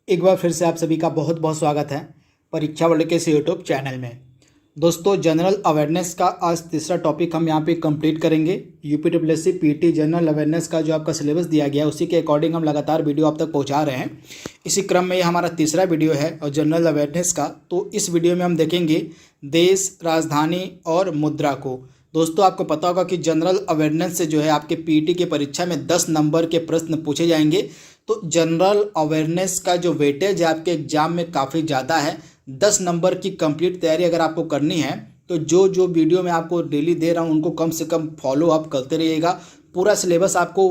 एक बार फिर से आप सभी का बहुत बहुत स्वागत है परीक्षा वर्ल्ड के इस यूट्यूब चैनल में। दोस्तों, जनरल अवेयरनेस का आज तीसरा टॉपिक हम यहाँ पे कंप्लीट करेंगे। यूपीडब्ल्यूएससी पीटी जनरल अवेयरनेस का जो आपका सिलेबस दिया गया है उसी के अकॉर्डिंग हम लगातार वीडियो आप तक पहुँचा रहे हैं। इसी क्रम में ये हमारा तीसरा वीडियो है और जनरल अवेयरनेस का। तो इस वीडियो में हम देखेंगे देश, राजधानी और मुद्रा को। दोस्तों, आपको पता होगा कि जनरल अवेयरनेस से जो है आपके पीटी की परीक्षा में 10 नंबर के प्रश्न पूछे जाएंगे। तो जनरल अवेयरनेस का जो वेटेज है आपके एग्जाम में काफ़ी ज़्यादा है। 10 नंबर की कंप्लीट तैयारी अगर आपको करनी है तो जो वीडियो मैं आपको डेली दे रहा हूँ उनको कम से कम फॉलो अप करते रहिएगा। पूरा सिलेबस आपको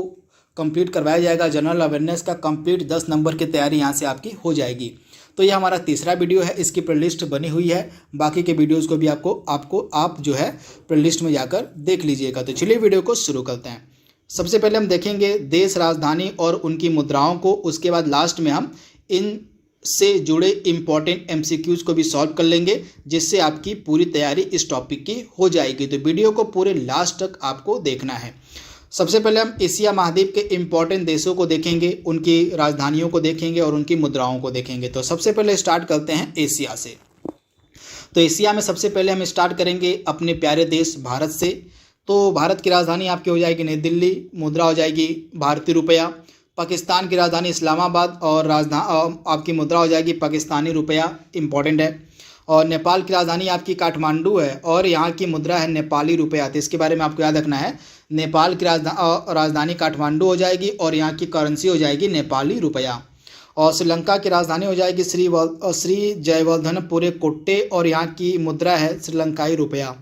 कंप्लीट करवाया जाएगा। जनरल अवेयरनेस का कंप्लीट 10 नंबर की तैयारी यहाँ से आपकी हो जाएगी। तो ये हमारा तीसरा वीडियो है, इसकी प्लेलिस्ट बनी हुई है। बाकी के वीडियोज़ को भी आप जो है प्लेलिस्ट में जाकर देख लीजिएगा। तो चलिए वीडियो को शुरू करते हैं। सबसे पहले हम देखेंगे देश, राजधानी और उनकी मुद्राओं को। उसके बाद लास्ट में हम इन से जुड़े इम्पॉर्टेंट एमसीक्यूज को भी सॉल्व कर लेंगे, जिससे आपकी पूरी तैयारी इस टॉपिक की हो जाएगी। तो वीडियो को पूरे लास्ट तक आपको देखना है। सबसे पहले हम एशिया महाद्वीप के इम्पॉर्टेंट देशों को देखेंगे, उनकी राजधानियों को देखेंगे और उनकी मुद्राओं को देखेंगे। तो सबसे पहले स्टार्ट करते हैं एशिया से। तो एशिया में सबसे पहले हम स्टार्ट करेंगे अपने प्यारे देश भारत से। तो भारत की राजधानी आपकी हो जाएगी नई दिल्ली, मुद्रा हो जाएगी भारतीय रुपया। पाकिस्तान की राजधानी इस्लामाबाद और आपकी मुद्रा हो जाएगी पाकिस्तानी रुपया, इम्पॉर्टेंट है। और नेपाल की राजधानी आपकी काठमांडू है और यहाँ की मुद्रा है नेपाली रुपया। तो इसके बारे में आपको याद रखना है। नेपाल की राजधानी काठमांडू हो जाएगी और यहाँ की करेंसी हो जाएगी नेपाली रुपया। और श्रीलंका की राजधानी हो जाएगी श्री जयवर्धनपुरे कोट्टे और यहाँ की मुद्रा है श्रीलंकाई रुपया।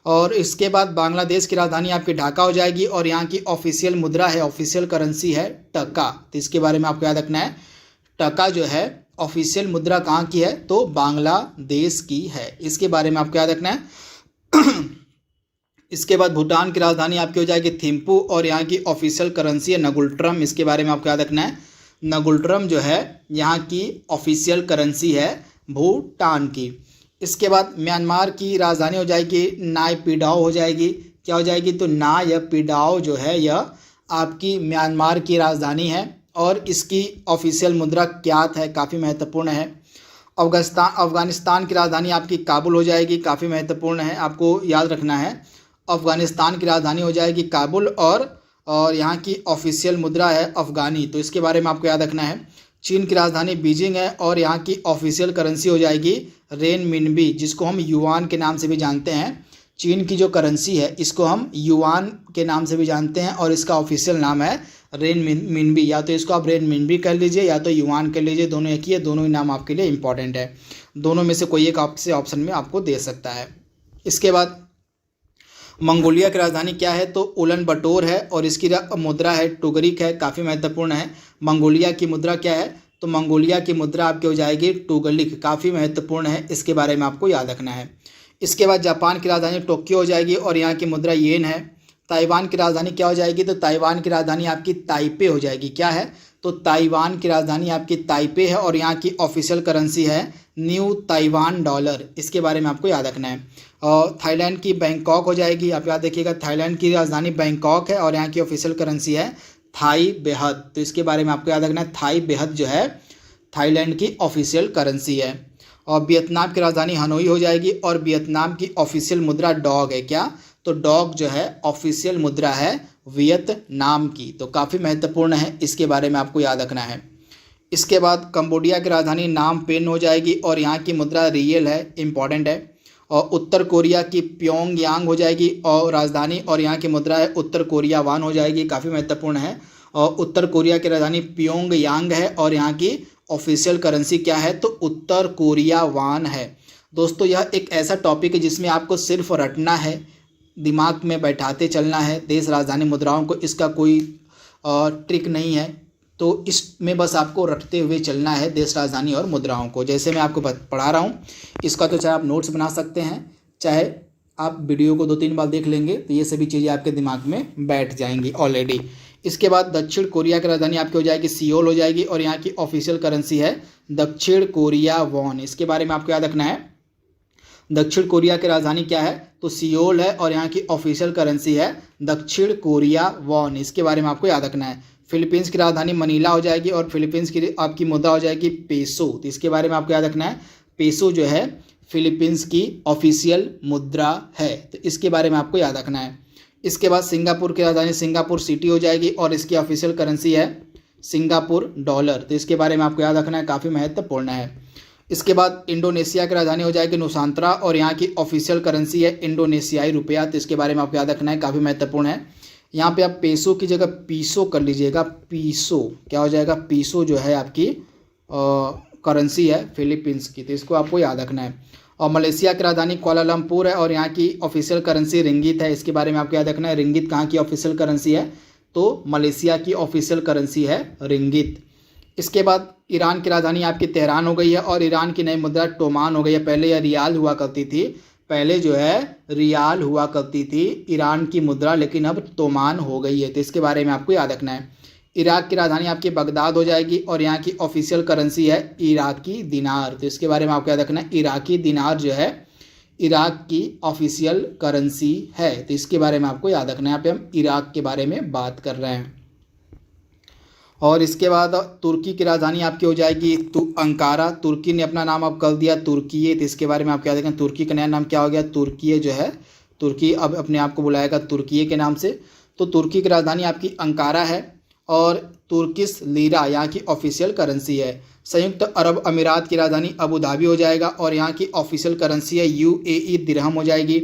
और इसके बाद बांग्लादेश की राजधानी आपकी ढाका हो जाएगी और यहाँ की ऑफिशियल मुद्रा है, ऑफिशियल करेंसी है टका। तो इसके बारे में आपको याद रखना है। टका जो है ऑफिशियल मुद्रा कहाँ की है, तो बांग्लादेश की है। इसके बारे में आपको याद रखना है। इसके बाद भूटान की राजधानी आपकी हो जाएगी थिम्पू और यहाँ की ऑफिशियल करेंसी है नगुल्ट्रम। इसके बारे में आपको याद रखना है। नगुल्ट्रम जो है यहाँ की ऑफिशियल करेंसी है भूटान की। इसके बाद म्यांमार की राजधानी हो जाएगी नायपीडाओ हो जाएगी। क्या हो जाएगी, तो नायपीडाओ जो है यह आपकी म्यांमार की राजधानी है और इसकी ऑफिशियल मुद्रा क्यात है, काफ़ी महत्वपूर्ण है। अफगानिस्तान की राजधानी आपकी काबुल हो जाएगी, काफ़ी महत्वपूर्ण है, आपको याद रखना है। अफगानिस्तान की राजधानी हो जाएगी काबुल और यहाँ की ऑफिशियल मुद्रा है अफगानी। तो इसके बारे में आपको याद रखना है। चीन की राजधानी बीजिंग है और यहाँ की ऑफिशियल करेंसी हो जाएगी रेनमिनबी, जिसको हम युआन के नाम से भी जानते हैं। चीन की जो करेंसी है इसको हम युआन के नाम से भी जानते हैं और इसका ऑफिशियल नाम है रेनमिनबी। या तो इसको आप रेनमिनबी कर लीजिए या तो युआन कर लीजिए, दोनों एक ही है। दोनों ही नाम आपके लिए इंपॉर्टेंट है। दोनों में से कोई एक आपसे ऑप्शन में आपको दे सकता है। इसके बाद मंगोलिया की राजधानी क्या है, तो उलन बटोर है और इसकी मुद्रा है टुगरिक है, काफ़ी महत्वपूर्ण है। मंगोलिया की मुद्रा क्या है, तो मंगोलिया की मुद्रा आपकी हो जाएगी टुगलिक, काफ़ी महत्वपूर्ण है। इसके बारे में आपको याद रखना है। इसके बाद जापान की राजधानी टोक्यो हो जाएगी और यहाँ की मुद्रा येन है। ताइवान की राजधानी क्या हो जाएगी, तो ताइवान की राजधानी आपकी ताइपे हो जाएगी। क्या है, तो ताइवान की राजधानी आपकी ताइपे है और यहाँ की ऑफिशियल करेंसी है न्यू ताइवान डॉलर। इसके बारे में आपको याद रखना है। और थाईलैंड की बैंकॉक हो जाएगी, आप याद रखिएगा। थाईलैंड की राजधानी बैंकॉक है और यहाँ की ऑफिशियल करेंसी है थाई बेहद। तो इसके बारे में आपको याद रखना है। थाई बेहद जो है थाईलैंड की ऑफिशियल करेंसी है। और वियतनाम की राजधानी हनोई हो जाएगी और वियतनाम की ऑफिशियल मुद्रा डॉग है। क्या, तो डॉग जो है ऑफिशियल मुद्रा है वियतनाम की। तो काफ़ी महत्वपूर्ण है, इसके बारे में आपको याद रखना है। इसके बाद कंबोडिया की राजधानी नाम पेन हो जाएगी और यहाँ की मुद्रा रियल है, इम्पॉर्टेंट है। और उत्तर कोरिया की प्योंगयांग हो जाएगी और राजधानी और यहाँ की मुद्रा है उत्तर कोरिया वान हो जाएगी, काफ़ी महत्वपूर्ण है। और उत्तर कोरिया की राजधानी प्योंगयांग है और यहाँ की ऑफिशियल करेंसी क्या है, तो उत्तर कोरिया वान है। दोस्तों, यह एक ऐसा टॉपिक है जिसमें आपको सिर्फ रटना है, दिमाग में बैठाते चलना है देश, राजधानी, मुद्राओं को। इसका कोई ट्रिक नहीं है। तो इसमें बस आपको रटते हुए चलना है देश, राजधानी और मुद्राओं को, जैसे मैं आपको पढ़ा रहा हूँ। इसका तो चाहे आप नोट्स बना सकते हैं, चाहे आप वीडियो को 2-3 बार देख लेंगे तो ये सभी चीज़ें आपके दिमाग में बैठ जाएंगी ऑलरेडी। इसके बाद दक्षिण कोरिया की राजधानी आपकी हो जाएगी सियोल हो जाएगी और यहाँ की ऑफिशियल करेंसी है दक्षिण कोरिया वॉन। इसके बारे में आपको याद रखना है। दक्षिण कोरिया की राजधानी क्या है, तो सियोल है और यहाँ की ऑफिशियल करेंसी है दक्षिण कोरिया वॉन। इसके बारे में आपको याद रखना है। फिलीपींस की राजधानी मनीला हो जाएगी और फिलीपींस की आपकी मुद्रा हो जाएगी पेसो। तो इसके बारे में आपको याद रखना है, पेसो जो है फिलीपींस की ऑफिशियल मुद्रा है, तो इसके बारे में आपको याद रखना है। इसके बाद सिंगापुर की राजधानी सिंगापुर सिटी हो जाएगी और इसकी ऑफिशियल करेंसी है सिंगापुर डॉलर, तो इसके बारे में आपको याद रखना है, काफ़ी महत्वपूर्ण है। इसके बाद इंडोनेशिया की राजधानी हो जाएगी नुसांतरा और यहाँ की ऑफिशियल करेंसी है इंडोनेशियाई रुपया, तो इसके बारे में आपको याद रखना है, काफ़ी महत्वपूर्ण है। यहाँ पे आप पेसो की जगह पीसो कर लीजिएगा, पीसो क्या हो जाएगा, पीसो जो है आपकी करेंसी है फिलीपींस की, तो इसको आपको याद रखना है। और मलेशिया की राजधानी कुआलालंपुर है और यहाँ की ऑफिशियल करेंसी रिंगित है, इसके बारे में आपको याद रखना है। रिंगित कहाँ की ऑफिशियल करेंसी है, तो मलेशिया की ऑफिशियल करेंसी है रिंगित। इसके बाद ईरान की राजधानी आपकी तेहरान हो गई है और ईरान की नई मुद्रा टोमान हो गई है। पहले यह रियाल हुआ करती थी, पहले जो है रियाल हुआ करती थी ईरान की मुद्रा, लेकिन अब तोमान हो गई है, तो इसके बारे में आपको याद रखना है। इराक की राजधानी आपकी बगदाद हो जाएगी और यहाँ की ऑफिशियल करेंसी है इराकी दिनार, तो इसके बारे में आपको याद रखना है। इराकी दिनार जो है इराक की ऑफिशियल करेंसी है, तो इसके बारे में आपको याद रखना है। यहाँ पे हम इराक के बारे में बात कर रहे हैं। और इसके बाद तुर्की की राजधानी आपकी हो जाएगी अंकारा। तुर्की ने अपना नाम अब कर दिया तुर्की, तो इसके बारे में आप याद रखें, तुर्की का नया नाम क्या हो गया, तुर्की जो है, तुर्की अब अपने आप को बुलाएगा तुर्की के नाम से। तो तुर्की की राजधानी आपकी अंकारा है और तुर्किश लीरा यहाँ की ऑफिशियल करेंसी है। संयुक्त अरब अमीरात की राजधानी अबू धाबी हो जाएगा और यहाँ की ऑफिशियल करेंसी है यूएई दिरहम हो जाएगी।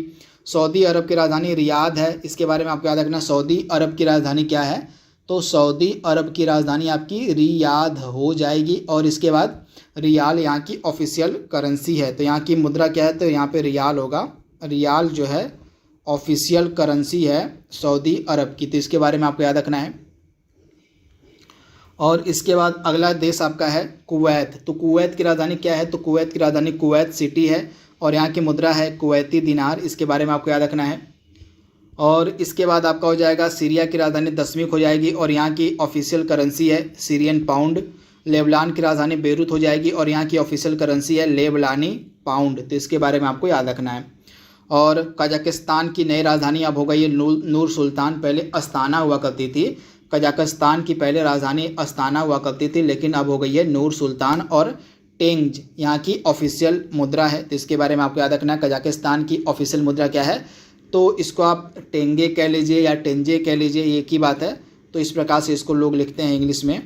सऊदी अरब की राजधानी रियाद है, इसके बारे में आपको याद रखना। सऊदी अरब की राजधानी क्या है, तो सऊदी अरब की राजधानी आपकी रियाद हो जाएगी और इसके बाद रियाल यहाँ की ऑफिशियल करेंसी है। तो यहाँ की मुद्रा क्या है, तो यहाँ पे रियाल होगा। रियाल जो है ऑफिशियल करेंसी है सऊदी अरब की, तो इसके बारे में आपको याद रखना है। और इसके बाद अगला देश आपका है कुवैत। तो कुवैत की राजधानी क्या है, तो कुवैत की राजधानी कुवैत सिटी है और यहाँ की मुद्रा है कुवैती दिनार, इसके बारे में आपको याद रखना है। और इसके बाद आपका हो जाएगा सीरिया की राजधानी दशमिक हो जाएगी और यहाँ की ऑफिशियल करेंसी है सीरियन पाउंड। लेबनान की राजधानी बेरूत हो जाएगी और यहाँ की ऑफिशियल करेंसी है लेबनानी पाउंड, तो इसके बारे में आपको याद रखना है। और कजाकिस्तान की नई राजधानी अब हो गई है नूर सुल्तान। पहले अस्ताना हुआ करती थी, कजाकिस्तान की पहले राजधानी अस्ताना हुआ करती थी, लेकिन अब हो गई है नूर सुल्तान। और टेंज यहाँ की ऑफिशियल मुद्रा है, तो इसके बारे में आपको याद रखना है। कजाकिस्तान की ऑफिशियल मुद्रा क्या है, तो इसको आप टेंगे कह लीजिए या टेंजे कह लीजिए, एक ही बात है। तो इस प्रकार से इसको लोग लिखते हैं इंग्लिश में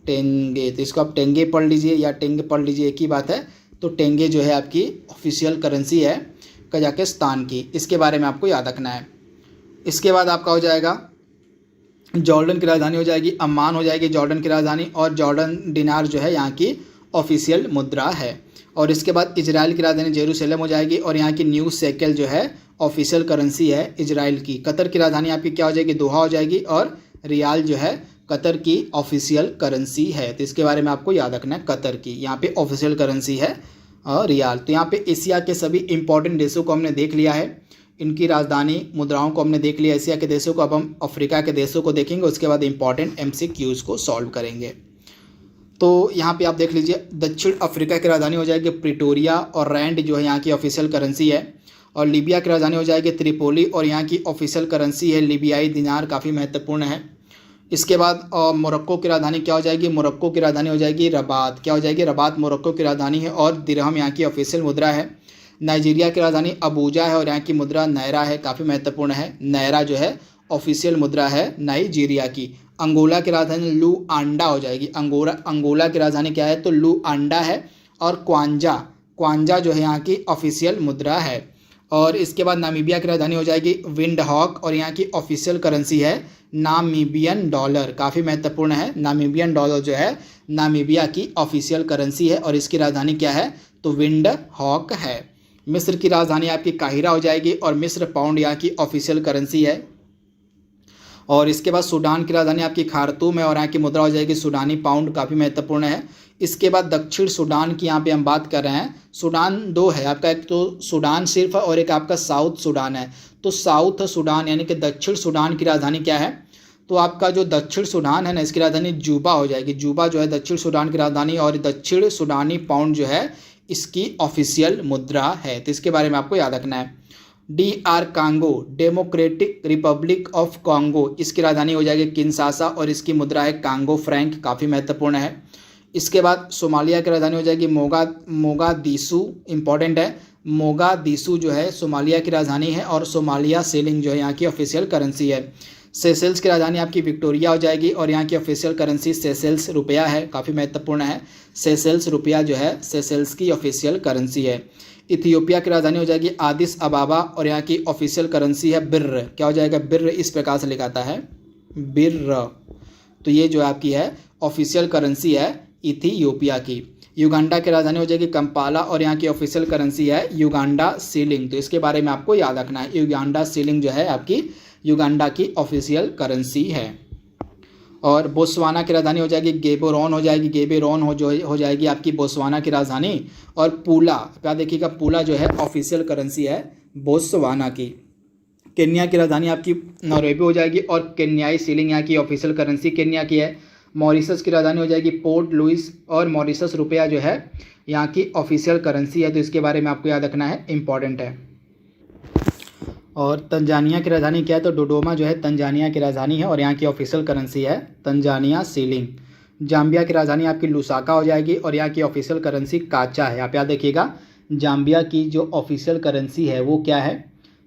टेंगे, तो इसको आप टेंगे पढ़ लीजिए या टेंगे पढ़ लीजिए, एक ही बात है। तो टेंगे जो है आपकी ऑफिशियल करेंसी है कजाकिस्तान की, इसके बारे में आपको याद रखना है। इसके बाद आपका हो जाएगा जॉर्डन की राजधानी हो जाएगी अम्मान हो जाएगी जॉर्डन की राजधानी, और जॉर्डन दिनार जो है यहाँ की ऑफिशियल मुद्रा है। और इसके बाद इजराइल की राजधानी जेरूसलम हो जाएगी और यहाँ की न्यू शेकेल जो है ऑफिशियल करेंसी है इजराइल की। कतर की राजधानी आपकी क्या हो जाएगी, दोहा हो जाएगी और रियाल जो है कतर की ऑफिशियल करेंसी है, तो इसके बारे में आपको याद रखना है। कतर की यहाँ पे ऑफिशियल करेंसी है और रियाल। तो यहाँ पे एशिया के सभी इंपॉर्टेंट देशों को हमने देख लिया है, इनकी राजधानी मुद्राओं को हमने देख लिया एशिया के देशों को। अब हम अफ्रीका के देशों को देखेंगे, उसके बाद इंपॉर्टेंट MCQs को सॉल्व करेंगे। तो यहाँ पे आप देख लीजिए दक्षिण अफ्रीका की राजधानी हो जाएगी प्रिटोरिया और रैंड जो है यहाँ की ऑफिशियल करेंसी है। और लीबिया की राजधानी हो जाएगी त्रिपोली और यहाँ की ऑफिशियल करेंसी है लीबियाई दिनार, काफ़ी महत्वपूर्ण है। इसके बाद मोरक्को की राजधानी क्या हो जाएगी, मोरक्को की राजधानी हो जाएगी रबात। क्या हो जाएगी, रबात मोरक्को की राजधानी है और दिरहम यहाँ की ऑफिशियल मुद्रा है। नाइजीरिया की राजधानी अबूजा है और यहाँ की मुद्रा नायरा है, काफ़ी महत्वपूर्ण है। नायरा जो है ऑफिशियल मुद्रा है नाइजीरिया की। अंगोला की राजधानी लुआंडा हो जाएगी। अंगोला की राजधानी क्या है, तो लुआंडा है। और क्वांजा जो है यहाँ की ऑफिशियल मुद्रा है। और इसके बाद नामीबिया की राजधानी हो जाएगी विंडहॉक और यहाँ की ऑफिशियल करेंसी है नामीबियन डॉलर, काफ़ी महत्वपूर्ण है। नामीबियन डॉलर जो है नामीबिया की ऑफिशियल करेंसी है और इसकी राजधानी क्या है, तो विंडहॉक है। मिस्र की राजधानी आपकी काहिरा हो जाएगी और मिस्र पाउंड यहाँ की ऑफिशियल करेंसी है। और इसके बाद सूडान की राजधानी आपकी खार्तूम है और यहाँ की मुद्रा हो जाएगी सूडानी पाउंड, काफ़ी महत्वपूर्ण है। इसके बाद दक्षिण सूडान की यहाँ पे हम बात कर रहे हैं। सूडान दो है आपका, एक तो सूडान सिर्फ और एक आपका साउथ सूडान है। तो साउथ सूडान यानी कि दक्षिण सूडान की राजधानी क्या है, तो आपका जो दक्षिण सूडान है ना, इसकी राजधानी जूबा हो जाएगी। जूबा जो है दक्षिण सूडान की राजधानी और दक्षिण सूडानी पाउंड जो है इसकी ऑफिशियल मुद्रा है, तो इसके बारे में आपको याद रखना है। DR Congo, democratic Republic of Congo, इसकी राजधानी हो जाएगी किनशासा और इसकी मुद्रा है कांगो फ्रैंक, काफ़ी महत्वपूर्ण है। इसके बाद सोमालिया की राजधानी हो जाएगी मोगादिशु, इंपॉर्टेंट है। मोगादिशु जो है सोमालिया की राजधानी है और सोमालिया सीलिंग जो है यहाँ की ऑफिशियल करेंसी है। सेशेल्स की राजधानी आपकी विक्टोरिया हो जाएगी और यहाँ की ऑफिशियल करेंसी सेशेल्स रुपया है, काफ़ी महत्वपूर्ण है। सेशेल्स रुपया जो है सेशेल्स की ऑफिशियल करेंसी है। इथियोपिया की राजधानी हो जाएगी आदिस अबाबा और यहाँ की ऑफिशियल करेंसी है बिर्र, क्या हो जाएगा बिर्र, इस प्रकार से लिखाता है बिर्र। तो ये जो आपकी है ऑफिशियल करेंसी है इथियोपिया की। युगांडा की राजधानी हो जाएगी कंपाला और यहाँ की ऑफिशियल करेंसी है युगांडा सीलिंग, तो इसके बारे में आपको याद रखना है। युगांडा सीलिंग जो है आपकी युगांडा की ऑफिशियल करेंसी है। और बोत्सवाना की राजधानी हो जाएगी गेबोरोन हो जाएगी, गेबेरोन हो जाएगी आपकी बोत्सवाना की राजधानी। और पूला, क्या देखिएगा पूला जो है ऑफिशियल करेंसी है बोत्सवाना की। केन्या की राजधानी आपकी नैरोबी हो जाएगी और केन्याई सीलिंग यहाँ की ऑफिशियल करेंसी केन्या की है। मॉरिशस की राजधानी हो जाएगी पोर्ट लुइस और मॉरिशस रुपया जो है यहाँ की ऑफिशियल करेंसी है, तो इसके बारे में आपको याद रखना है, इंपॉर्टेंट है। और तंजानिया की राजधानी क्या है, तो डोडोमा जो है तंजानिया की राजधानी है और यहाँ की ऑफिशियल करेंसी है तंजानिया सीलिंग। जाम्बिया की राजधानी आपकी लुसाका हो जाएगी और यहाँ की ऑफिशियल करेंसी काचा है। आप याद देखिएगा जाम्बिया की जो ऑफिशियल करेंसी है वो क्या है,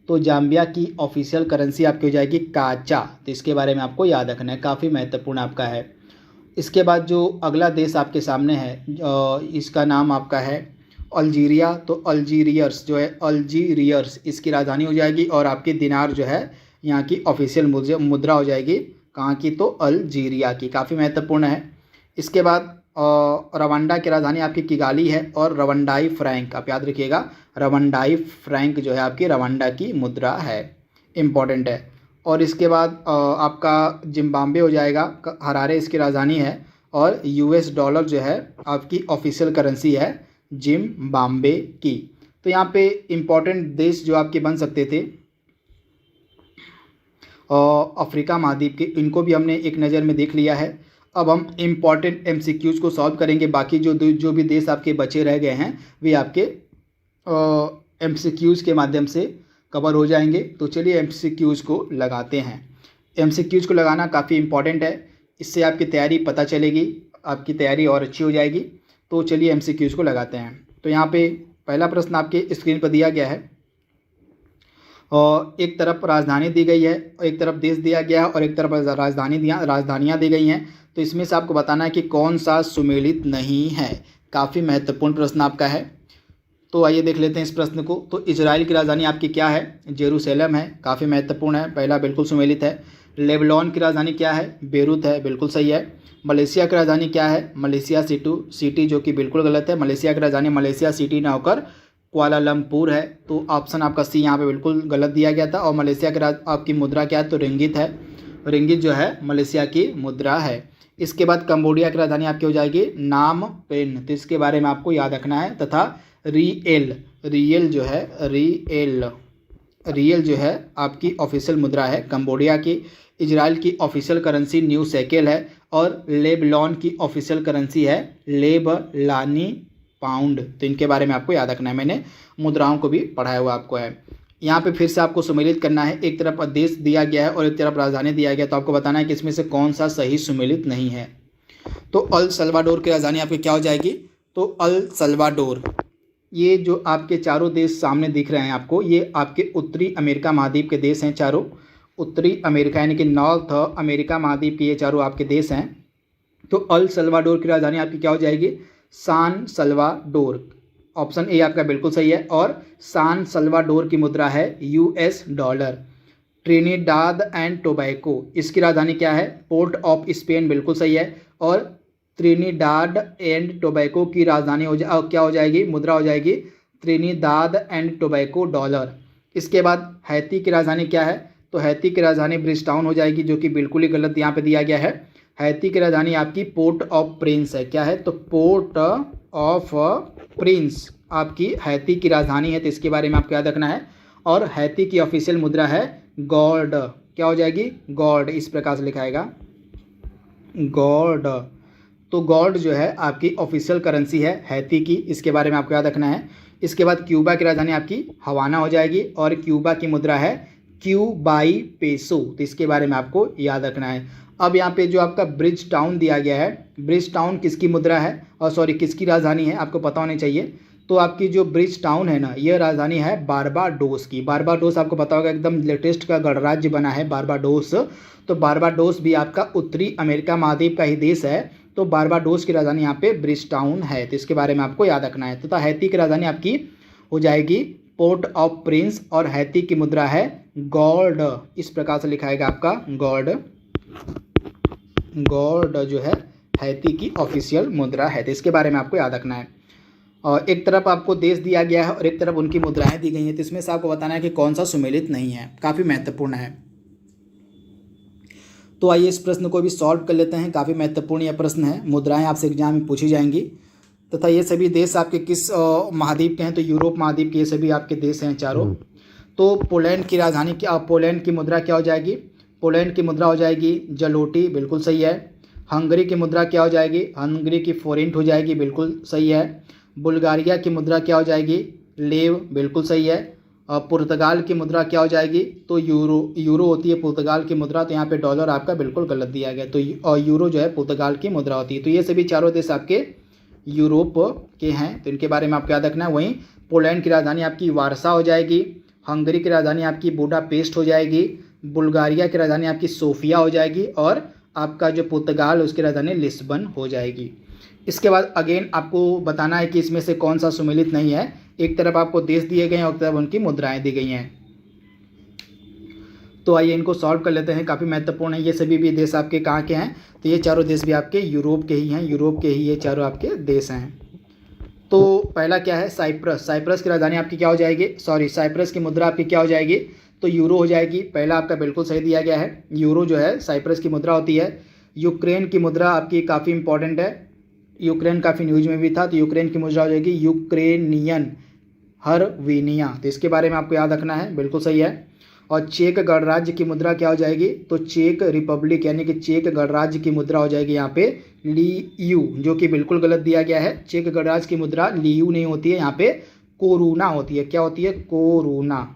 तो जाम्बिया की ऑफिशियल करेंसी आपकी हो जाएगी काचा, तो इसके बारे में आपको याद रखना है, काफ़ी महत्वपूर्ण आपका है। इसके बाद जो अगला देश आपके सामने है इसका नाम आपका है अल्जीरिया, तो अल्जीरियर्स जो है अल्जीरियर्स इसकी राजधानी हो जाएगी और आपकी दिनार जो है यहाँ की ऑफिशियल मुद्रा हो जाएगी, कहाँ की, तो अल्जीरिया की, काफ़ी महत्वपूर्ण है। इसके बाद रवांडा की राजधानी आपकी किगाली है और रवंडाई फ्रैंक, आप याद रखिएगा रवंडाई फ्रैंक जो है आपकी रवांडा की मुद्रा है, इम्पॉर्टेंट है। और इसके बाद आपका जिम्बाब्वे हो जाएगा, हरारे इसकी राजधानी है और US डॉलर जो है आपकी ऑफिशियल करेंसी है जिम्बाब्वे की। तो यहाँ पे इम्पॉर्टेंट देश जो आपके बन सकते थे अफ्रीका महाद्वीप के, इनको भी हमने एक नज़र में देख लिया है। अब हम इम्पॉर्टेंट MCQs को सॉल्व करेंगे, बाकी जो भी देश आपके बचे रह गए हैं वे आपके MCQs के माध्यम से कवर हो जाएंगे। तो चलिए MCQs को लगाते हैं। MCQs को लगाना काफ़ी इम्पॉर्टेंट है, इससे आपकी तैयारी पता चलेगी, आपकी तैयारी और अच्छी हो जाएगी। तो चलिए MCQs को लगाते हैं। तो यहाँ पे पहला प्रश्न आपके स्क्रीन पर दिया गया है और एक तरफ राजधानी दी गई है और एक तरफ देश दिया गया है और एक तरफ राजधानियाँ दी गई हैं। तो इसमें से आपको बताना है कि कौन सा सुमेलित नहीं है, काफ़ी महत्वपूर्ण प्रश्न आपका है। तो आइए देख लेते हैं इस प्रश्न को। तो इजराइल की राजधानी आपकी क्या है, जेरूसलम है, काफ़ी महत्वपूर्ण है, पहला बिल्कुल सुमेलित है। लेबनान की राजधानी क्या है, बेरूत है, बिल्कुल सही है। मलेशिया की राजधानी क्या है, मलेशिया सिटी, जो कि बिल्कुल गलत है। मलेशिया की राजधानी मलेशिया सिटी ना होकर कुआलालंपुर है, तो ऑप्शन आपका सी यहाँ पे बिल्कुल गलत दिया गया था। और मलेशिया की आपकी मुद्रा क्या है, तो रिंगित है, रिंगित जो है मलेशिया की मुद्रा है। इसके बाद कंबोडिया की राजधानी आपकी हो जाएगी नाम पेन, तो इसके बारे में आपको याद रखना है। तथा रियल जो है आपकी ऑफिशियल मुद्रा है कंबोडिया की। इजराइल की ऑफिशियल करेंसी न्यू शेकेल है और लेबनान की ऑफिशियल करेंसी है लेबनानी पाउंड, तो इनके बारे में आपको याद रखना है, मैंने मुद्राओं को भी पढ़ाया हुआ आपको है। यहाँ पे फिर से आपको सुमेलित करना है, एक तरफ देश दिया गया है और एक तरफ राजधानी दिया गया है, तो आपको बताना है कि इसमें से कौन सा सही सुमेलित नहीं है। तो अल सल्वाडोर की राजधानी आपकी क्या हो जाएगी, तो अल सल्वाडोर। ये जो आपके चारों देश सामने दिख रहे हैं आपको, ये आपके उत्तरी अमेरिका महाद्वीप के देश हैं चारों, उत्तरी अमेरिका यानी कि नॉर्थ अमेरिका महाद्वीप के ये चारों आपके देश हैं। तो अल सल्वाडोर की राजधानी आपकी क्या हो जाएगी, सान सल्वाडोर, ऑप्शन ए आपका बिल्कुल सही है। और सान सल्वाडोर की मुद्रा है US dollar. Trinidad and tobacco, इसकी राजधानी क्या है, पोर्ट ऑफ स्पेन, बिल्कुल सही है। और ट्रिनिडाद एंड टोबैको की राजधानी क्या हो जाएगी, मुद्रा हो जाएगी ट्रिनिदाद एंड टोबैको डॉलर। इसके बाद हैती की राजधानी क्या है, तो हैती की राजधानी ब्रिजटाउन हो जाएगी, जो कि बिल्कुल ही गलत यहाँ पे दिया गया है। हैती की राजधानी आपकी पोर्ट ऑफ प्रिंस है, क्या है, तो पोर्ट ऑफ प्रिंस आपकी हैती की राजधानी है, तो इसके बारे में आपको याद रखना है। और हैती की ऑफिशियल मुद्रा है गॉल्ड, क्या हो जाएगी, गॉल्ड, इस प्रकार से लिखाएगा गॉल्ड। तो गॉल्ड जो है आपकी ऑफिशियल करेंसी है हैती की, इसके बारे में आपको याद रखना है। इसके बाद क्यूबा की राजधानी आपकी हवाना हो जाएगी और क्यूबा की मुद्रा है क्यूबाई पेसो, तो इसके बारे में आपको याद रखना है। अब यहाँ पे जो आपका ब्रिज टाउन दिया गया है, ब्रिज टाउन किसकी मुद्रा है और सॉरी किसकी राजधानी है, आपको पता होना चाहिए। तो आपकी जो ब्रिज टाउन है ना, यह राजधानी है बारबाडोस की। बारबाडोस आपको पता होगा एकदम लेटेस्ट का गणराज्य बना है बारबाडोस। तो बारबाडोस भी आपका उत्तरी अमेरिका महाद्वीप का ही देश है। तो बारबाडोस की राजधानी यहाँ पे ब्रिज टाउन है, तो इसके बारे में आपको याद रखना है। तथा हैती की राजधानी आपकी हो जाएगी पोर्ट ऑफ प्रिंस और हैती की मुद्रा है गॉर्ड। इस प्रकार से लिखाएगा आपका गॉर्ड। गॉर्ड जो है हैती की ऑफिशियल मुद्रा है, तो इसके बारे में आपको याद रखना है। और एक तरफ आपको देश दिया गया है और एक तरफ उनकी मुद्राएं दी गई हैं, तो इसमें से आपको बताना है कि कौन सा सुमेलित नहीं है, काफ़ी महत्वपूर्ण है। तो आइए इस प्रश्न को भी सॉल्व कर लेते हैं। काफ़ी महत्वपूर्ण यह प्रश्न है, मुद्राएं आपसे एग्जाम में पूछी जाएंगी। तथा ये सभी देश आपके किस महाद्वीप के हैं, तो यूरोप महाद्वीप के ये सभी आपके देश हैं चारों। तो पोलैंड की राजधानी क्या, पोलैंड की मुद्रा क्या हो जाएगी, पोलैंड की मुद्रा हो जाएगी जलोटी, बिल्कुल सही है। हंगरी की मुद्रा क्या हो जाएगी, हंगरी की फोरेंट हो जाएगी, बिल्कुल सही है। बुल्गारिया की मुद्रा क्या हो जाएगी, लेव, बिल्कुल सही है। पुर्तगाल की मुद्रा क्या हो जाएगी, तो यूरो होती है पुर्तगाल की मुद्रा, तो यहाँ पे डॉलर आपका बिल्कुल गलत दिया गया, तो यूरो जो है पुर्तगाल की मुद्रा होती है। तो ये सभी चारों देश आपके यूरोप के हैं, तो इनके बारे में आपको याद रखना है। वहीं पोलैंड की राजधानी आपकी वारसा हो जाएगी, हंगरी की राजधानी आपकी बुडापेस्ट हो जाएगी, बुल्गारिया की राजधानी आपकी सोफिया हो जाएगी और आपका जो पुर्तगाल उसकी राजधानी लिस्बन हो जाएगी। इसके बाद अगेन आपको बताना है कि इसमें से कौन सा सुमेलित नहीं है। एक तरफ आपको देश दिए गए हैं और एक तरफ उनकी मुद्राएं दी गई हैं। तो आइए इनको सॉल्व कर लेते हैं, काफ़ी महत्वपूर्ण है। ये सभी भी देश आपके कहाँ के हैं, तो ये चारों देश भी आपके यूरोप के ही हैं, यूरोप के ही ये चारों आपके देश हैं। तो पहला क्या है, साइप्रस। साइप्रस की राजधानी आपकी क्या हो जाएगी, सॉरी साइप्रस की मुद्रा आपकी क्या हो जाएगी, तो यूरो हो जाएगी। पहला आपका बिल्कुल सही दिया गया है, यूरो जो है साइप्रस की मुद्रा होती है। यूक्रेन की मुद्रा आपकी काफ़ी इंपॉर्टेंट है, यूक्रेन काफ़ी न्यूज में भी था, तो यूक्रेन की मुद्रा हो जाएगी यूक्रेनियन हरवीनिया, तो इसके बारे में आपको याद रखना है, बिल्कुल सही है। और चेक गणराज्य की मुद्रा क्या हो जाएगी, तो चेक रिपब्लिक यानी कि चेक गणराज्य की मुद्रा हो जाएगी यहाँ पे लीयू, जो कि बिल्कुल गलत दिया गया है। चेक गणराज्य की मुद्रा लीयू नहीं होती है, यहाँ पे कोरूना होती है। क्या होती है, कोरूना।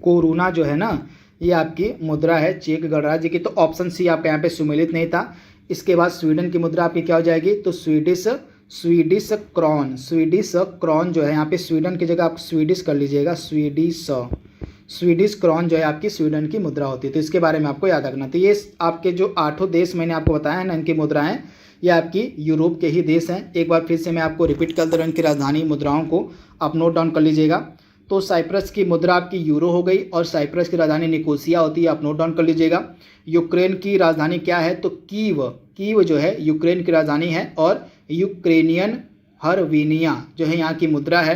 कोरूना जो है ना, ये आपकी मुद्रा है चेक गणराज्य की। तो ऑप्शन सी आपका यहाँ पे सुमेलित नहीं था। इसके बाद स्वीडन की मुद्रा आपकी क्या हो जाएगी, तो स्वीडिश क्रॉन। स्वीडिश क्रॉन जो है यहाँ पे स्वीडन की जगह आप स्वीडिश कर लीजिएगा, स्वीडिश क्रॉन जो है आपकी स्वीडन की मुद्रा होती है, तो इसके बारे में आपको याद रखना। तो ये आपके जो 8 देश मैंने आपको बताया है ना, इनकी मुद्राएं ये आपकी यूरोप के ही देश हैं। एक बार फिर से मैं आपको रिपीट कर दे रहा हूँ, इनकी राजधानी मुद्राओं को आप नोट डाउन कर लीजिएगा। तो साइप्रस की मुद्रा आपकी यूरो हो गई और साइप्रस की राजधानी निकोसिया होती है, आप नोट डाउन कर लीजिएगा। यूक्रेन की राजधानी क्या है, तो कीव जो है यूक्रेन की राजधानी है और यूक्रेनियन हरवीनिया जो है यहाँ की मुद्रा है।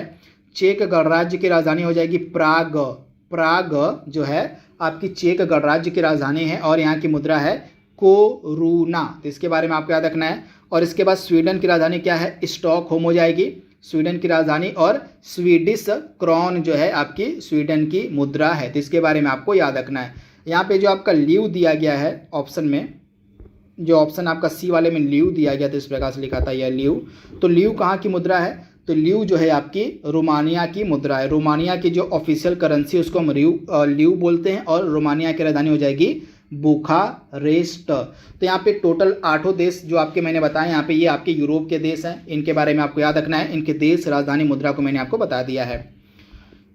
चेक गणराज्य की राजधानी हो जाएगी प्राग जो है आपकी चेक गणराज्य की राजधानी है और यहाँ की मुद्रा है कोरूना, तो इसके बारे में आपको याद रखना है। और इसके बाद स्वीडन की राजधानी क्या है, स्टॉकहोम हो जाएगी, स्वीडन की राजधानी। और स्वीडिश क्रॉन जो है आपकी स्वीडन की मुद्रा है, तो इसके बारे में आपको याद रखना है। यहाँ पे जो आपका लीव दिया गया है ऑप्शन में, जो ऑप्शन आपका सी वाले में लीव दिया गया था, इस प्रकार से लिखा था यह लीव। तो लीव कहाँ की मुद्रा है, तो लीव जो है आपकी रोमानिया की मुद्रा है। रोमानिया की जो ऑफिशियल करेंसी उसको हम लीव बोलते हैं और रोमानिया की राजधानी हो जाएगी बुखारेस्ट। तो यहाँ पे टोटल 8 देश जो आपके मैंने बताए, यहाँ पे ये आपके यूरोप के देश हैं, इनके बारे में आपको याद रखना है। इनके देश राजधानी मुद्रा को मैंने आपको बता दिया है।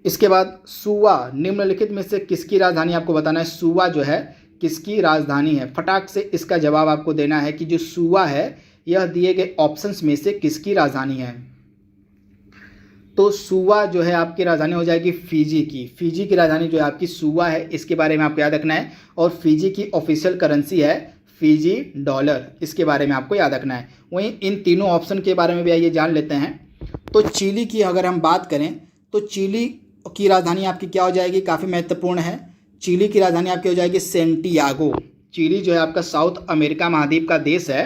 इसके बाद सुवा, निम्नलिखित में से किसकी राजधानी आपको बताना है। सुवा जो है किसकी राजधानी है, फटाक से इसका जवाब आपको देना है कि जो सुवा है यह दिए गए ऑप्शंस में से किसकी राजधानी है। तो सुवा जो है आपकी राजधानी हो जाएगी फिजी की। फिजी की राजधानी जो है आपकी सुवा है, इसके बारे में आपको याद रखना है। और फिजी की ऑफिशियल करेंसी है फिजी डॉलर, इसके बारे में आपको याद रखना है। वहीं इन तीनों ऑप्शन के बारे में भी आइए जान लेते हैं। तो चिली की अगर हम बात करें तो चिली की राजधानी आपकी क्या हो जाएगी, काफ़ी महत्वपूर्ण है। चिली की राजधानी आपकी हो जाएगी सेंटियागो। चिली जो है आपका साउथ अमेरिका महाद्वीप का देश है,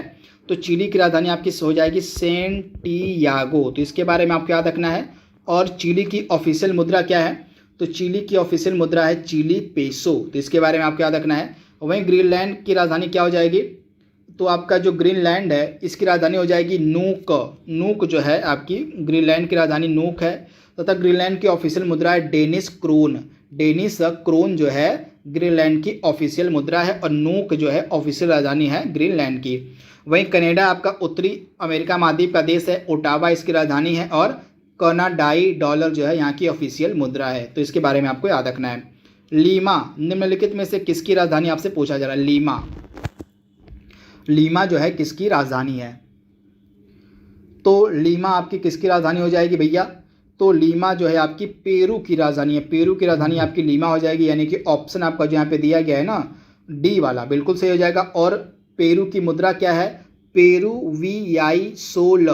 तो चिली की राजधानी आपकी हो जाएगी सेंटियागो, तो इसके बारे में आपको याद रखना है। और चिली की ऑफिशियल मुद्रा क्या है, तो चिली की ऑफिशियल मुद्रा है चिली पेसो, तो इसके बारे में आपको याद रखना है। वहीं ग्रीनलैंड की राजधानी क्या हो जाएगी, तो आपका जो ग्रीनलैंड है इसकी राजधानी हो जाएगी नूक। नूक जो है आपकी ग्रीनलैंड की राजधानी नूक है तथा ग्रीनलैंड की ऑफिशियल मुद्रा है डेनिस क्रोन। डेनिस क्रोन जो है ग्रीनलैंड की ऑफिशियल मुद्रा है और नूक जो है ऑफिशियल राजधानी है ग्रीनलैंड की। वहीं कनाडा आपका उत्तरी अमेरिका महाद्वीप का देश है, ओटावा इसकी राजधानी है और कनाडाई डॉलर जो है यहाँ की ऑफिशियल मुद्रा है, तो इसके बारे में आपको याद रखना है। लीमा निम्नलिखित में से किसकी राजधानी आपसे पूछा जा रहा है। लीमा, लीमा जो है किसकी राजधानी है। तो लीमा आपकी किसकी राजधानी हो जाएगी भैया, तो लीमा जो है आपकी पेरू की राजधानी है। पेरू की राजधानी आपकी लीमा हो जाएगी, यानी कि ऑप्शन आपका जो यहाँ पे दिया गया है ना डी वाला बिल्कुल सही हो जाएगा। और पेरू की मुद्रा क्या है, पेरुवियाई सोल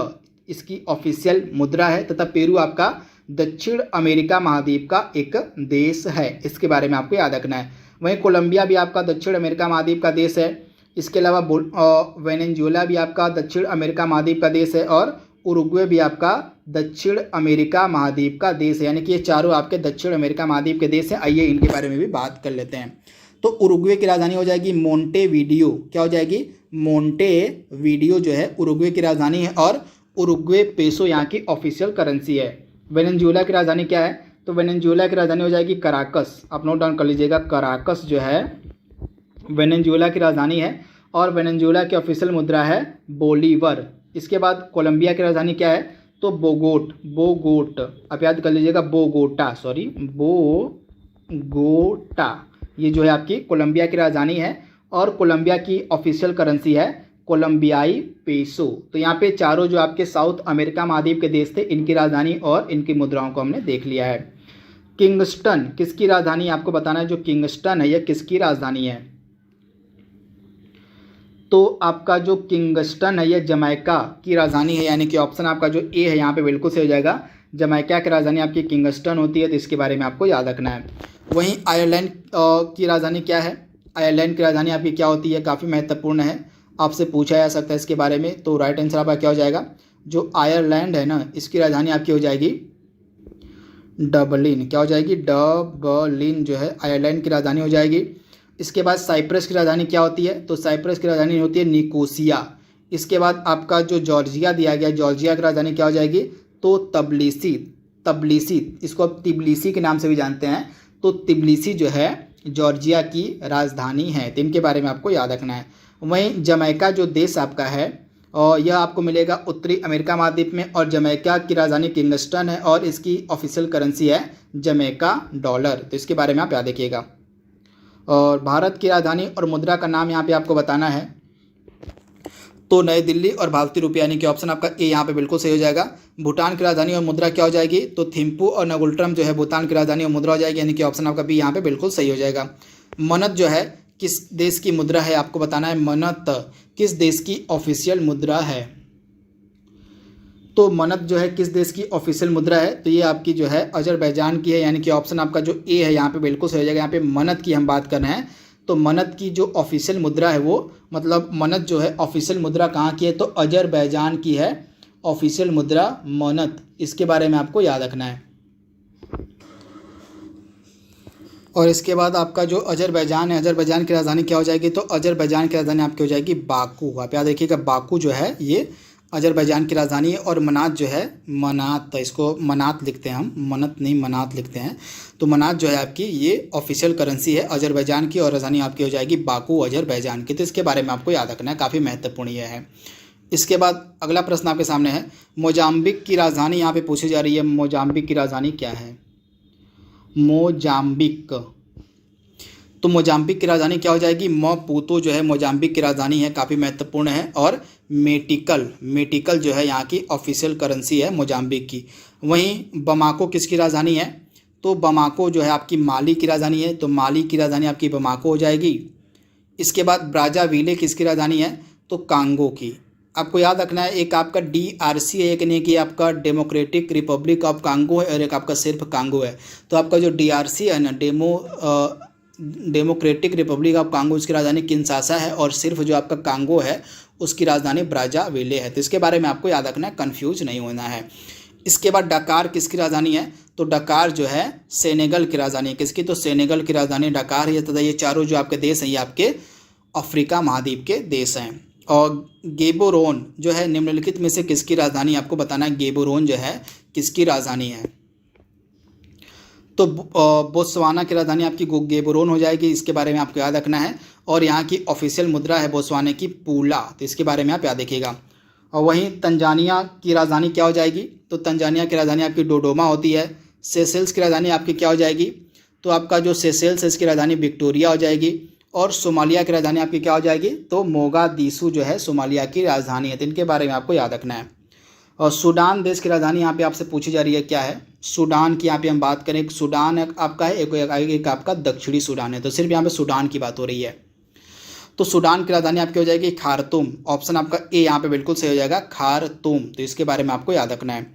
इसकी ऑफिशियल मुद्रा है तथा पेरू आपका दक्षिण अमेरिका महाद्वीप का एक देश है, इसके बारे में आपको याद रखना है। वहीं कोलंबिया भी आपका दक्षिण अमेरिका महाद्वीप का देश है। इसके अलावा वेनेजुएला भी आपका दक्षिण अमेरिका महाद्वीप का देश है और उरुग्वे भी आपका दक्षिण अमेरिका महाद्वीप का देश है, यानी कि ये चारों आपके दक्षिण अमेरिका महाद्वीप के देश हैं। आइए इनके बारे में भी बात कर लेते हैं। तो उरुग्वे की राजधानी हो जाएगी मोंटेवीडियो। क्या हो जाएगी, मोंटेवीडियो जो है उरुग्वे की राजधानी है और उरुग्वे पेसो यहाँ की ऑफिशियल करेंसी है। वेनेजुएला की राजधानी क्या है, तो वेनेजुएला की राजधानी हो जाएगी कराकस। आप नोट डाउन कर लीजिएगा, कराकस जो है वेनेजुएला की राजधानी है और वेनेजुएला की ऑफिशियल मुद्रा है बोलीवर। इसके बाद कोलंबिया की राजधानी क्या है, तो बोगोट आप याद कर लीजिएगा, बोगोटा ये जो है आपकी कोलंबिया की राजधानी है और कोलंबिया की ऑफिशियल करेंसी है कोलंबियाई पेसो। तो यहाँ पे चारों जो आपके साउथ अमेरिका महाद्वीप के देश थे इनकी राजधानी और इनकी मुद्राओं को हमने देख लिया है। किंगस्टन किसकी राजधानी आपको बताना है, जो किंगस्टन है यह किसकी राजधानी है। तो आपका जो किंगस्टन है यह जमैका की राजधानी है, यानी कि ऑप्शन आपका जो ए है यहाँ पे बिल्कुल सही हो जाएगा। जमैका की राजधानी आपकी किंगस्टन होती है, तो इसके बारे में आपको याद रखना है। वहीं आयरलैंड की राजधानी क्या है, आयरलैंड की राजधानी आपकी क्या होती है, काफ़ी महत्वपूर्ण है, आपसे पूछा जा सकता है इसके बारे में। तो राइट आंसर आपका क्या हो जाएगा, जो आयरलैंड है ना इसकी राजधानी आपकी हो जाएगी डबलिन। क्या हो जाएगी, डबलिन जो है आयरलैंड की राजधानी हो जाएगी। इसके बाद साइप्रस की राजधानी क्या होती है, तो साइप्रस की राजधानी होती है निकोसिया। इसके बाद आपका जो जॉर्जिया दिया गया, जॉर्जिया की राजधानी क्या हो जाएगी, तो तबलिसी इसको आप तिबलिसी के नाम से भी जानते हैं। तो तिबलिसी जो है जॉर्जिया की राजधानी है, तो इनके बारे में आपको याद रखना है। वहीं जमैका जो देश आपका है और यह आपको मिलेगा उत्तरी अमेरिका महाद्वीप में और जमैका की राजधानी किंगस्टन है और इसकी ऑफिशियल करेंसी है जमैका डॉलर, तो इसके बारे में आप याद रखिएगा। और भारत की राजधानी और मुद्रा का नाम यहाँ पे आपको बताना है, तो नई दिल्ली और भारतीय रुपया, यानी कि ऑप्शन आपका ए यहाँ पे बिल्कुल सही हो जाएगा। भूटान की राजधानी और मुद्रा क्या हो जाएगी, तो थिम्पू और नगुल्ट्रम जो है भूटान की राजधानी और मुद्रा हो जाएगी, यानी कि ऑप्शन आपका बी यहाँ पे बिल्कुल सही हो जाएगा। मनत जो है किस देश की मुद्रा है आपको बताना है, मनत किस देश की ऑफिशियल मुद्रा है। तो मनत जो है किस देश की ऑफिशियल मुद्रा है, तो ये आपकी जो है अजरबैजान की है, यानी कि ऑप्शन आपका जो ए है यहाँ पे बिल्कुल सही हो जाएगा। यहाँ पे मनत की हम बात कर रहे हैं, तो मनत की जो ऑफिशियल मुद्रा है वो मतलब मनत जो है ऑफिशियल मुद्रा कहाँ की है, तो अजरबैजान की है ऑफिशियल मुद्रा मनत, इसके बारे में आपको याद रखना है। और इसके बाद आपका जो अजरबैजान है, अजरबैजान की राजधानी क्या हो जाएगी, तो अजरबैजान की राजधानी आपकी हो जाएगी बाकू। आप याद रखिएगा, बाकू जो है ये अजरबैजान की राजधानी है। और मनात जो है, मनात इसको मनात लिखते हैं हम, मनत नहीं मनात लिखते हैं। तो मनात जो है आपकी ये ऑफिशियल करेंसी है अजरबैजान की और राजधानी आपकी हो जाएगी बाकू अजरबैजान की, तो इसके बारे में आपको याद रखना है, काफ़ी महत्वपूर्ण यह है। इसके बाद अगला प्रश्न आपके सामने है, मोजाम्बिक की राजधानी यहाँ पे पूछी जा रही है। मोजाम्बिक की राजधानी क्या है, मोजाम्बिक, तो मोजाम्बिक की राजधानी क्या हो जाएगी, मपूतो जो है मोजाम्बिक की राजधानी है, काफ़ी महत्वपूर्ण है। और मेटिकल जो है यहाँ की ऑफिशियल करेंसी है मोजाम्बिक की। वहीं बमाको किसकी राजधानी है, तो बमाको जो है आपकी माली की राजधानी है, तो माली की राजधानी आपकी बमाको हो जाएगी। इसके बाद ब्राज़ाविले किसकी राजधानी है, तो कांगो की। आपको याद रखना है, एक आपका DRC है, एक नहीं कि आपका डेमोक्रेटिक रिपब्लिक ऑफ कांगो है और एक आपका सिर्फ कांगो है। तो आपका जो DRC है ना, डेमोक्रेटिक रिपब्लिक ऑफ कांगो, उसकी राजधानी किंशासा है और सिर्फ जो आपका कांगो है उसकी राजधानी ब्राज़ाविले है, तो इसके बारे में आपको याद रखना है, कन्फ्यूज नहीं होना है। इसके बाद डकार किसकी राजधानी है, तो डकार जो है सेनेगल की राजधानी है। किसकी, तो सेनेगल की राजधानी डकार है तथा ये चारों जो आपके देश हैं ये आपके अफ्रीका महाद्वीप के देश हैं। और गेबोरोन जो है निम्नलिखित में से किसकी राजधानी, आपको बताना है गेबोरोन जो है किसकी राजधानी है। तो बोत्सवाना की राजधानी आपकी गेबोरोन हो जाएगी, इसके बारे में आपको याद रखना है। और यहाँ की ऑफिशियल मुद्रा है बोत्सवाना की पूला, तो इसके बारे में आप याद रखिएगा। और वहीं तंजानिया की राजधानी क्या हो जाएगी, तो तंजानिया की राजधानी आपकी डोडोमा होती है। सेशेल्स की राजधानी आपकी क्या हो जाएगी, तो आपका जो सेशेल्स है इसकी राजधानी विक्टोरिया हो जाएगी। और सोमालिया की राजधानी आपकी क्या हो जाएगी, तो मोगादिशु जो है सोमालिया की राजधानी है, तो इनके बारे में आपको याद रखना है। और सूडान देश की राजधानी यहाँ पे आपसे पूछी जा रही है क्या है, सूडान की यहाँ पे हम बात करें, सूडान आपका है, एक आपका दक्षिणी सूडान है, तो सिर्फ यहाँ पे सूडान की बात हो रही है। तो सूडान की राजधानी आपकी हो जाएगी खार्तूम, ऑप्शन आपका ए यहाँ पे बिल्कुल सही हो जाएगा, खार्तूम, तो इसके बारे में आपको याद रखना है।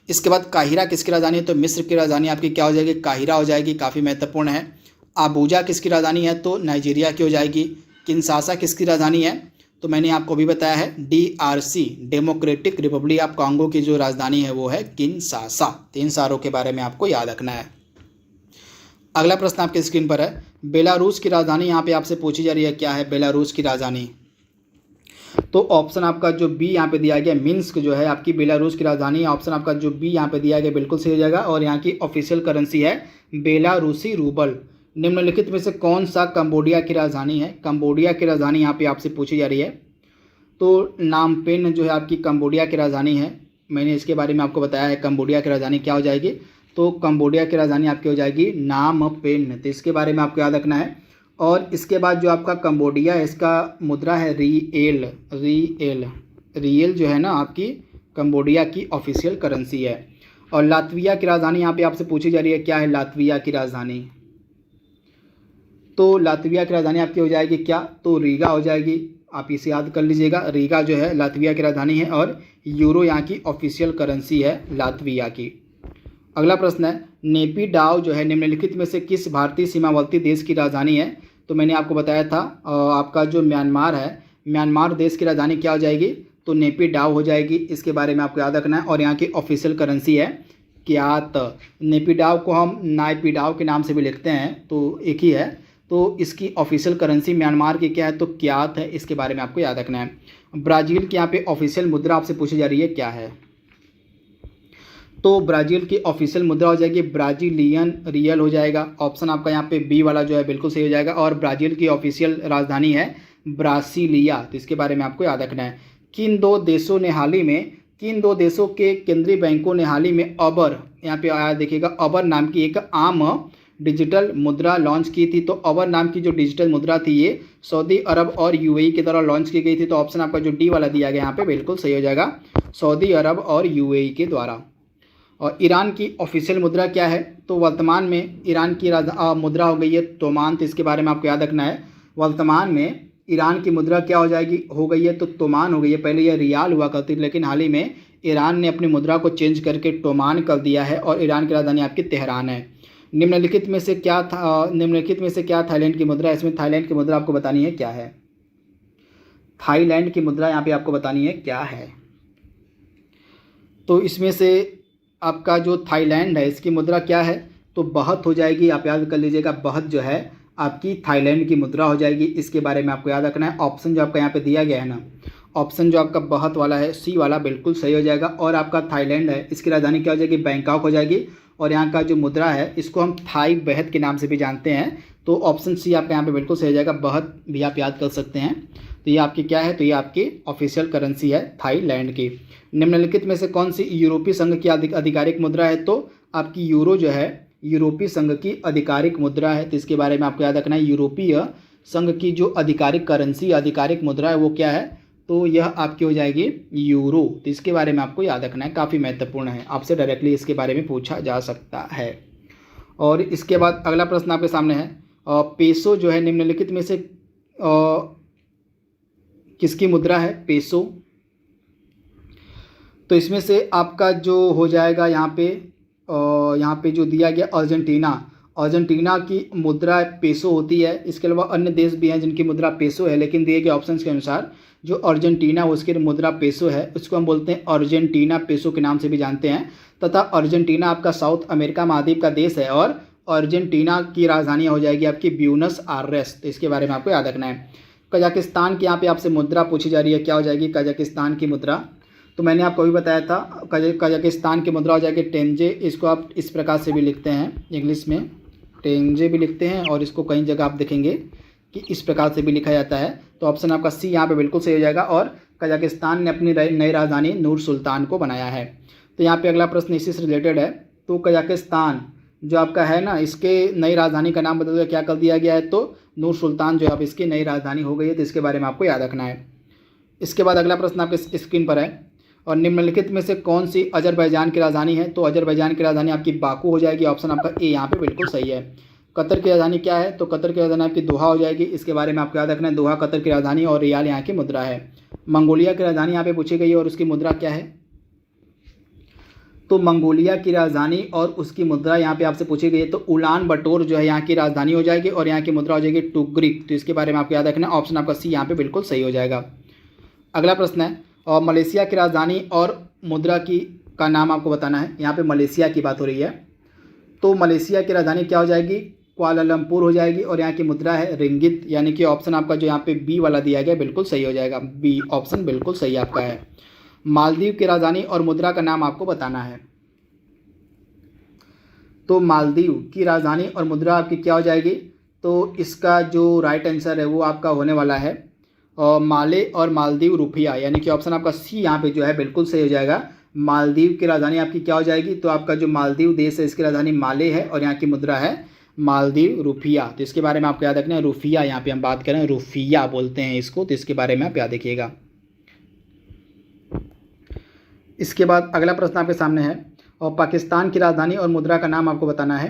इसके बाद काहिरा किसकी राजधानी है, तो मिस्र की राजधानी आपकी क्या हो जाएगी, काहिरा हो जाएगी, काफ़ी महत्वपूर्ण है। अबूजा किसकी राजधानी है, तो नाइजीरिया की हो जाएगी। किंशासा किसकी राजधानी है, तो मैंने आपको भी बताया है DRC democratic Republic of Congo की जो राजधानी है वो है किंशासा। तीन सारों के बारे में आपको याद रखना है। अगला प्रश्न आपके स्क्रीन पर है, बेलारूस की राजधानी यहाँ पे आपसे पूछी जा रही है क्या है बेलारूस की राजधानी, तो ऑप्शन आपका जो बी यहाँ पे दिया गया मिन्स्क जो है आपकी बेलारूस की राजधानी है। ऑप्शन आपका जो बी यहाँ पे दिया गया बिल्कुल सही हो जाएगा। और यहाँ की ऑफिशियल करेंसी है बेलारूसी रूबल। निम्नलिखित में से कौन सा कंबोडिया की राजधानी है, कंबोडिया की राजधानी यहाँ पे आपसे पूछी जा रही है, तो नामपेन जो है आपकी कंबोडिया की राजधानी है। मैंने इसके बारे में आपको बताया है कंबोडिया की राजधानी क्या हो जाएगी, तो कंबोडिया की राजधानी आपकी हो जाएगी नामपेन, तो इसके बारे में आपको याद रखना है। और इसके बाद जो आपका कंबोडिया है इसका मुद्रा है रिएल, रिएल जो है ना आपकी कंबोडिया की ऑफिशियल करेंसी है। और लातविया की राजधानी यहाँ पे आपसे पूछी जा रही है क्या है लातविया की राजधानी, तो लातविया की राजधानी आपकी हो जाएगी क्या, तो रीगा हो जाएगी, आप इसे याद कर लीजिएगा, रीगा जो है लातविया की राजधानी है। और यूरो यहाँ की ऑफिशियल करेंसी है लातविया की। अगला प्रश्न है, नेपिडाव जो है निम्नलिखित में से किस भारतीय सीमावर्ती देश की राजधानी है, तो मैंने आपको बताया था आपका जो म्यांमार है, म्यांमार देश की राजधानी क्या हो जाएगी, तो नेपिडाव हो जाएगी, इसके बारे में आपको याद रखना है। और यहाँ की ऑफिशियल करेंसी है क्यात। नेपिडाव को हम नायपिडाव के नाम से भी लिखते हैं, तो एक ही है, तो इसकी ऑफिशियल करेंसी म्यांमार की क्या है, तो क्यात है, इसके बारे में आपको याद रखना है। ब्राज़ील की यहाँ पे ऑफिशियल मुद्रा आपसे पूछी जा रही है क्या है, तो ब्राज़ील की ऑफिशियल मुद्रा हो जाएगी ब्राज़ीलियन रियल हो जाएगा। ऑप्शन आपका यहाँ पे बी वाला जो है बिल्कुल सही हो जाएगा। और ब्राज़ील की ऑफिशियल राजधानी है ब्रासिलिया, तो इसके बारे में आपको याद रखना है। किन दो देशों ने हाल ही में, किन दो देशों के केंद्रीय बैंकों ने हाल ही में अबर, यहाँ पे आया देखिएगा, अबर नाम की एक आम डिजिटल मुद्रा लॉन्च की थी। तो अबर नाम की जो डिजिटल मुद्रा थी ये सऊदी अरब और UAE के द्वारा लॉन्च की गई थी। तो ऑप्शन आपका जो डी वाला दिया गया यहाँ पे बिल्कुल सही हो जाएगा, सऊदी अरब और UAE के द्वारा। और ईरान की ऑफिशियल मुद्रा क्या है, तो वर्तमान में ईरान की मुद्रा हो गई है तोमान, तो इसके बारे में आपको याद रखना है। वर्तमान में ईरान की मुद्रा क्या हो जाएगी, हो गई है तो तोमान हो गई है। पहले यह रियाल हुआ करती थी, लेकिन हाल ही में ईरान ने अपनी मुद्रा को चेंज करके टोमान कर दिया है। और ईरान की राजधानी आपकी तेहरान है। निम्नलिखित में से क्या थाईलैंड की मुद्रा, इसमें थाईलैंड की मुद्रा आपको बतानी है क्या है, थाईलैंड की मुद्रा यहाँ पे आपको बतानी है क्या है, तो इसमें से आपका जो थाईलैंड है इसकी मुद्रा क्या है, तो बहत हो जाएगी, आप याद कर लीजिएगा, बहत जो है आपकी थाईलैंड की मुद्रा हो जाएगी, इसके बारे में आपको याद रखना है। ऑप्शन जो आपका यहाँ पे दिया गया है ना, ऑप्शन जो आपका बहत वाला है सी वाला बिल्कुल सही हो जाएगा। और आपका थाईलैंड है इसकी राजधानी क्या हो जाएगी, बैंकॉक हो जाएगी। और यहाँ का जो मुद्रा है इसको हम थाई बहत के नाम से भी जानते हैं, तो ऑप्शन सी आपका यहाँ पे बिल्कुल सही हो जाएगा, बहत भी आप याद कर सकते हैं। तो ये आपकी क्या है, तो ये आपकी ऑफिशियल करेंसी है थाईलैंड की। निम्नलिखित में से कौन सी यूरोपीय संघ की आधिकारिक मुद्रा है, तो आपकी यूरो जो है यूरोपीय संघ की आधिकारिक मुद्रा है, तो इसके बारे में आपको याद रखना है। यूरोपीय संघ की जो आधिकारिक करेंसी आधिकारिक मुद्रा है वो क्या है, तो यह आपकी हो जाएगी यूरो, तो इसके बारे में आपको याद रखना है, काफ़ी महत्वपूर्ण है, आपसे डायरेक्टली इसके बारे में पूछा जा सकता है। और इसके बाद अगला प्रश्न आपके सामने है, पेसो जो है निम्नलिखित में से किसकी मुद्रा है, पेसो, तो इसमें से आपका जो हो जाएगा यहाँ पे जो दिया गया अर्जेंटीना की मुद्रा पेसो होती है। इसके अलावा अन्य देश भी हैं जिनकी मुद्रा पेसो है, लेकिन दिए गए ऑप्शंस के अनुसार जो अर्जेंटीना उसकी मुद्रा पेसो है उसको हम बोलते हैं अर्जेंटीना पेसो के नाम से भी जानते हैं। तथा अर्जेंटीना आपका साउथ अमेरिका महाद्वीप का देश है और अर्जेंटीना की राजधानी हो जाएगी आपकी ब्यूनस आयर्स, तो इसके बारे में आपको याद रखना है। कजाकिस्तान की यहाँ पे आपसे मुद्रा पूछी जा रही है, क्या हो जाएगी कजाकिस्तान की मुद्रा। तो मैंने आपको भी बताया था कजाकिस्तान की मुद्रा हो जाएगी टेंजे। इसको आप इस प्रकार से भी लिखते हैं, इंग्लिश में टेंजे भी लिखते हैं, और इसको कई जगह आप देखेंगे कि इस प्रकार से भी लिखा जाता है। तो ऑप्शन आपका सी यहाँ पे बिल्कुल सही हो जाएगा। और कजाकिस्तान ने अपनी नई राजधानी नूर सुल्तान को बनाया है। तो यहाँ पे अगला प्रश्न इसी से रिलेटेड है। तो कजाकिस्तान जो आपका है ना, इसके नई राजधानी का नाम बदल कर क्या कर दिया गया है, तो नूर सुल्तान जो है अब इसकी नई राजधानी हो गई है। तो इसके बारे में आपको याद रखना है। इसके बाद अगला प्रश्न आपके स्क्रीन पर है, और निम्नलिखित में से कौन सी अजरबैजान की राजधानी है। तो अजरबैजान की राजधानी आपकी बाकू हो जाएगी। ऑप्शन आपका ए यहाँ पे बिल्कुल सही है। कतर की राजधानी क्या है, तो कतर की राजधानी आपकी दोहा हो जाएगी। इसके बारे में आपको याद रखना है, दोहा कतर की राजधानी और रियाल यहाँ की मुद्रा है। मंगोलिया की राजधानी यहाँ पे पूछी गई है और उसकी मुद्रा क्या है, तो मंगोलिया की राजधानी और उसकी मुद्रा यहाँ पे आपसे पूछी गई है। तो उलान बटोर जो है यहाँ की राजधानी हो जाएगी और यहाँ की मुद्रा हो जाएगी टुग्रिक। तो इसके बारे में आपको याद रखना है, ऑप्शन आपका सी यहाँ पे बिल्कुल सही हो जाएगा। अगला प्रश्न है, और मलेशिया की राजधानी और मुद्रा का नाम आपको बताना है। यहाँ पे मलेशिया की बात हो रही है। तो मलेशिया की राजधानी क्या हो जाएगी, कुआलालंपुर हो जाएगी, और यहाँ की मुद्रा है रिंगित। यानी कि ऑप्शन आपका जो यहाँ पे बी वाला दिया गया बिल्कुल सही हो जाएगा। बी ऑप्शन बिल्कुल सही आपका है। मालदीव की राजधानी और मुद्रा का नाम आपको बताना है। तो मालदीव की राजधानी और मुद्रा आपकी क्या हो जाएगी, तो इसका जो राइट आंसर है वो आपका होने वाला है और माले और मालदीव रुपया। यानी कि ऑप्शन आपका सी यहाँ पे जो है बिल्कुल सही हो जाएगा। मालदीव की राजधानी आपकी क्या हो जाएगी, तो आपका जो मालदीव देश है इसकी राजधानी माले है और यहाँ की मुद्रा है मालदीव रुपया। तो इसके बारे में आपको याद रखना है, रुपया यहाँ पे हम बात करें, रुपया बोलते हैं इसको। तो इसके बारे में आप याद रखिएगा। इसके बाद अगला प्रश्न आपके सामने है, और पाकिस्तान की राजधानी और मुद्रा का नाम आपको बताना है।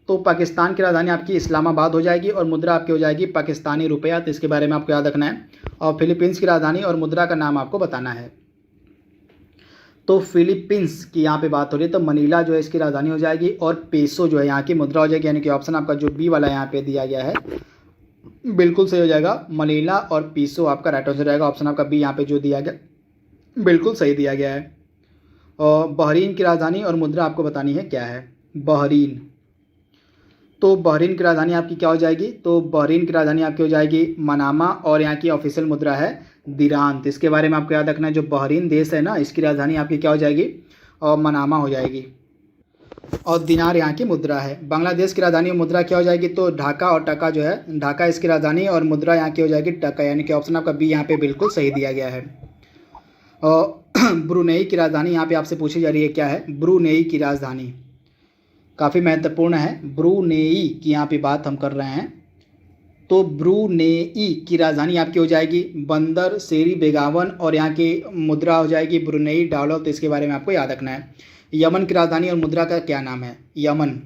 तो पाकिस्तान की राजधानी आपकी इस्लामाबाद हो जाएगी और मुद्रा आपकी हो जाएगी पाकिस्तानी रुपया। तो इसके बारे में आपको याद रखना है। और फिलीपींस की राजधानी और मुद्रा का नाम आपको बताना है। तो फिलीपींस की यहाँ पे बात हो रही है, तो मनीला जो है इसकी राजधानी हो जाएगी और पेसो जो है यहाँ की मुद्रा हो जाएगी। यानी कि ऑप्शन आपका जो बी वाला यहाँ पे दिया गया है बिल्कुल सही हो जाएगा। मनीला और पीसो आपका राइट आंसर रहेगा। ऑप्शन आपका बी यहाँ पे जो दिया गया बिल्कुल सही दिया गया है। और बहरीन की राजधानी और मुद्रा आपको बतानी है क्या है, बहरीन। तो बहरीन की राजधानी आपकी क्या हो जाएगी, तो बहरीन की राजधानी आपकी हो जाएगी मनामा और यहाँ की ऑफिशियल मुद्रा है दिरान। तो इसके बारे में आपको याद रखना है, जो बहरीन देश है ना इसकी राजधानी आपकी क्या हो जाएगी, और मनामा हो जाएगी। और दिनार यहाँ की मुद्रा है। बांग्लादेश की राजधानी और मुद्रा क्या हो जाएगी, तो ढाका और टका जो है, ढाका इसकी राजधानी और मुद्रा यहाँ की हो जाएगी टका। यानी कि ऑप्शन आपका बी यहाँ पे बिल्कुल सही दिया गया है। और ब्रुनेई की राजधानी यहाँ पे आपसे पूछी जा रही है क्या है, ब्रुनेई की राजधानी काफ़ी महत्वपूर्ण है। ब्रुनेई की यहाँ पे बात हम कर रहे हैं। तो ब्रुनेई की राजधानी आपकी हो जाएगी बंदर सेरी बेगावन और यहाँ की मुद्रा हो जाएगी ब्रुनेई डॉलर। तो इसके बारे में आपको याद रखना है। यमन की राजधानी और मुद्रा का क्या नाम है, यमन।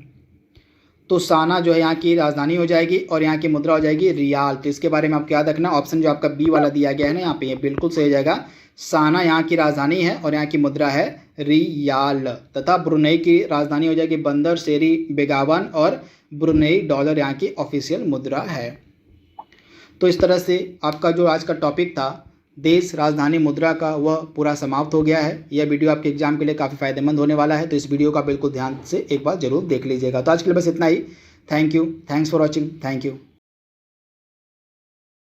तो साना जो है यहाँ की राजधानी हो जाएगी और यहाँ की मुद्रा हो जाएगी रियाल। तो इसके बारे में आपको याद रखना, ऑप्शन जो आपका बी वाला दिया गया है ना यहाँ पे, ये बिल्कुल सही हो जाएगा। साना यहाँ की राजधानी है और यहाँ की मुद्रा है रियाल, तथा ब्रुनेई की राजधानी हो जाएगी बंदर सेरी बेगावन और ब्रुनेई डॉलर यहाँ की ऑफिशियल मुद्रा है। तो इस तरह से आपका जो आज का टॉपिक था देश राजधानी मुद्रा का, वह पूरा समाप्त हो गया है। यह वीडियो आपके एग्जाम के लिए काफ़ी फायदेमंद होने वाला है। तो इस वीडियो का बिल्कुल ध्यान से एक बार जरूर देख लीजिएगा। तो आज के लिए बस इतना ही। Thank you, thanks for watching, thank you.